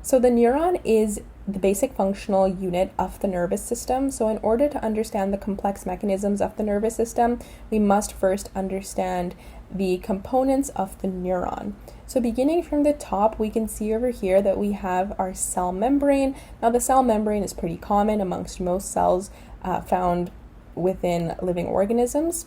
So the neuron is the basic functional unit of the nervous system. So in order to understand the complex mechanisms of the nervous system, we must first understand the components of the neuron. So beginning from the top, we can see over here that we have our cell membrane. Now the cell membrane is pretty common amongst most cells found within living organisms.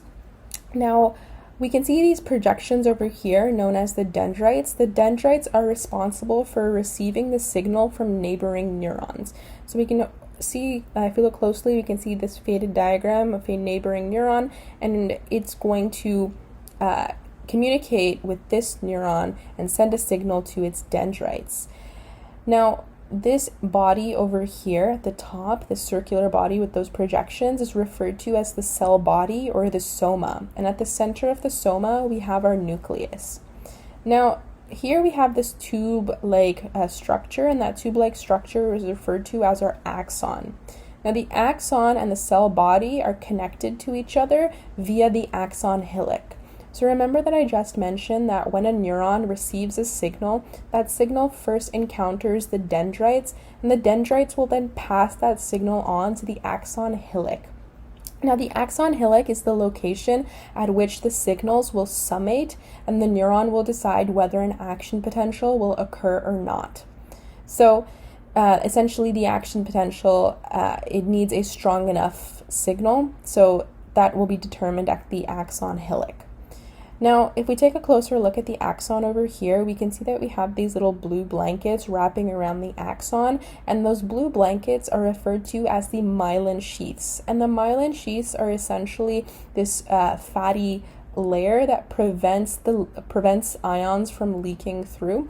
Now, we can see these projections over here known as the dendrites. The dendrites are responsible for receiving the signal from neighboring neurons. So we can see, if we look closely, we can see this faded diagram of a neighboring neuron, and it's going to communicate with this neuron and send a signal to its dendrites. Now, this body over here at the top, the circular body with those projections, is referred to as the cell body or the soma. And at the center of the soma, we have our nucleus. Now, here we have this tube-like structure, and that tube-like structure is referred to as our axon. Now, the axon and the cell body are connected to each other via the axon hillock. So remember that I just mentioned that when a neuron receives a signal, that signal first encounters the dendrites, and the dendrites will then pass that signal on to the axon hillock. Now, the axon hillock is the location at which the signals will summate, and the neuron will decide whether an action potential will occur or not. So essentially, the action potential, it needs a strong enough signal, so that will be determined at the axon hillock. Now, if we take a closer look at the axon over here, we can see that we have these little blue blankets wrapping around the axon, and those blue blankets are referred to as the myelin sheaths. And the myelin sheaths are essentially this fatty layer that prevents ions from leaking through.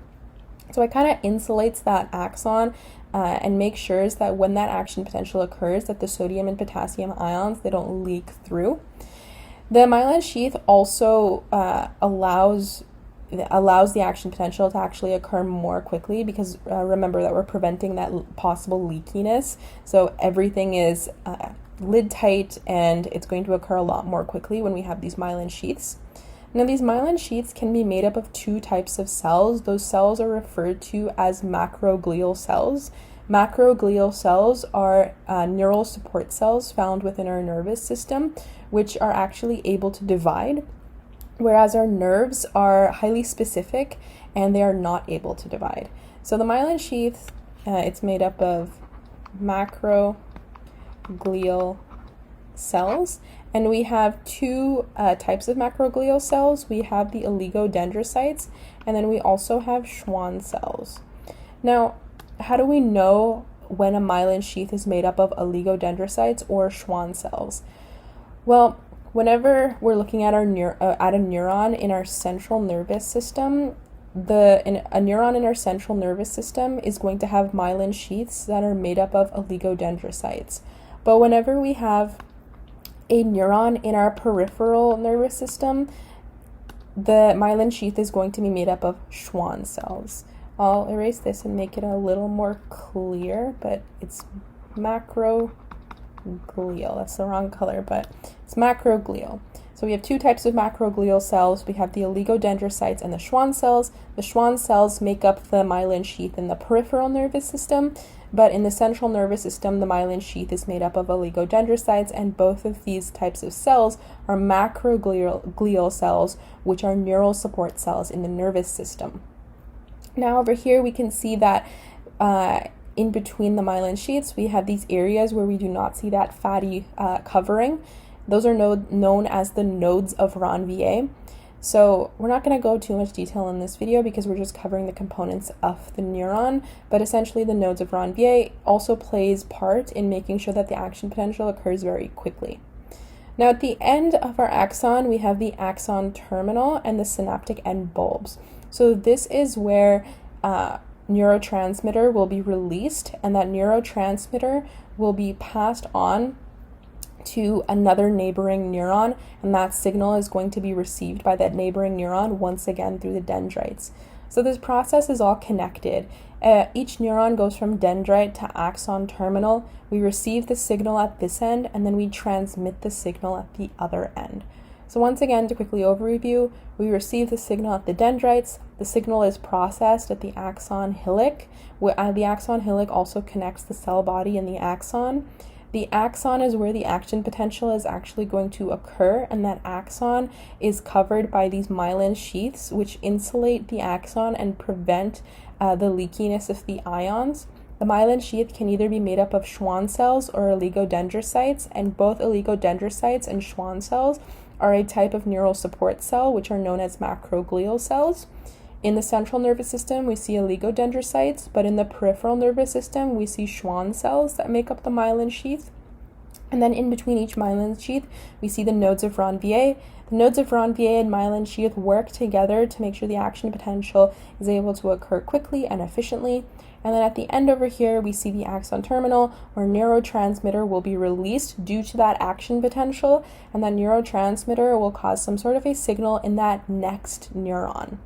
So it kind of insulates that axon and makes sure that when that action potential occurs, that the sodium and potassium ions, they don't leak through. The myelin sheath also allows the action potential to actually occur more quickly because remember that we're preventing that possible leakiness. So everything is lid tight, and it's going to occur a lot more quickly when we have these myelin sheaths. Now, these myelin sheaths can be made up of two types of cells. Those cells are referred to as macroglial cells. Macroglial cells are neural support cells found within our nervous system, which are actually able to divide, whereas our nerves are highly specific and they are not able to divide. So the myelin sheath, it's made up of macroglial cells, and we have two types of macroglial cells. We have the oligodendrocytes, and then we also have Schwann cells. Now, how do we know when a myelin sheath is made up of oligodendrocytes or Schwann cells? Well, whenever we're looking at a neuron in our central nervous system, a neuron in our central nervous system is going to have myelin sheaths that are made up of oligodendrocytes. But whenever we have a neuron in our peripheral nervous system, the myelin sheath is going to be made up of Schwann cells. I'll erase this and make it a little more clear, but it's macroglial. That's the wrong color, but it's macroglial. So we have two types of macroglial cells. We have the oligodendrocytes and the Schwann cells. The Schwann cells make up the myelin sheath in the peripheral nervous system, but in the central nervous system, the myelin sheath is made up of oligodendrocytes, and both of these types of cells are macroglial cells, which are neural support cells in the nervous system. Now over here we can see that in between the myelin sheaths we have these areas where we do not see that fatty covering. Those are known as the nodes of Ranvier. So we're not going to go too much detail in this video because we're just covering the components of the neuron, but essentially the nodes of Ranvier also plays part in making sure that the action potential occurs very quickly. Now at the end of our axon we have the axon terminal and the synaptic end bulbs. So this is where neurotransmitter will be released, and that neurotransmitter will be passed on to another neighboring neuron, and that signal is going to be received by that neighboring neuron once again through the dendrites. So this process is all connected. Each neuron goes from dendrite to axon terminal. We receive the signal at this end, and then we transmit the signal at the other end. So once again, to quickly overview, we receive the signal at the dendrites. The signal is processed at the axon hillock. The axon hillock also connects the cell body and the axon. The axon is where the action potential is actually going to occur, and that axon is covered by these myelin sheaths, which insulate the axon and prevent the leakiness of the ions. The myelin sheath can either be made up of Schwann cells or oligodendrocytes, and both oligodendrocytes and Schwann cells are a type of neural support cell, which are known as macroglial cells. In the central nervous system, we see oligodendrocytes, but in the peripheral nervous system, we see Schwann cells that make up the myelin sheath. And then in between each myelin sheath, we see the nodes of Ranvier. The nodes of Ranvier and myelin sheath work together to make sure the action potential is able to occur quickly and efficiently. And then at the end over here, we see the axon terminal, where neurotransmitter will be released due to that action potential, and that neurotransmitter will cause some sort of a signal in that next neuron.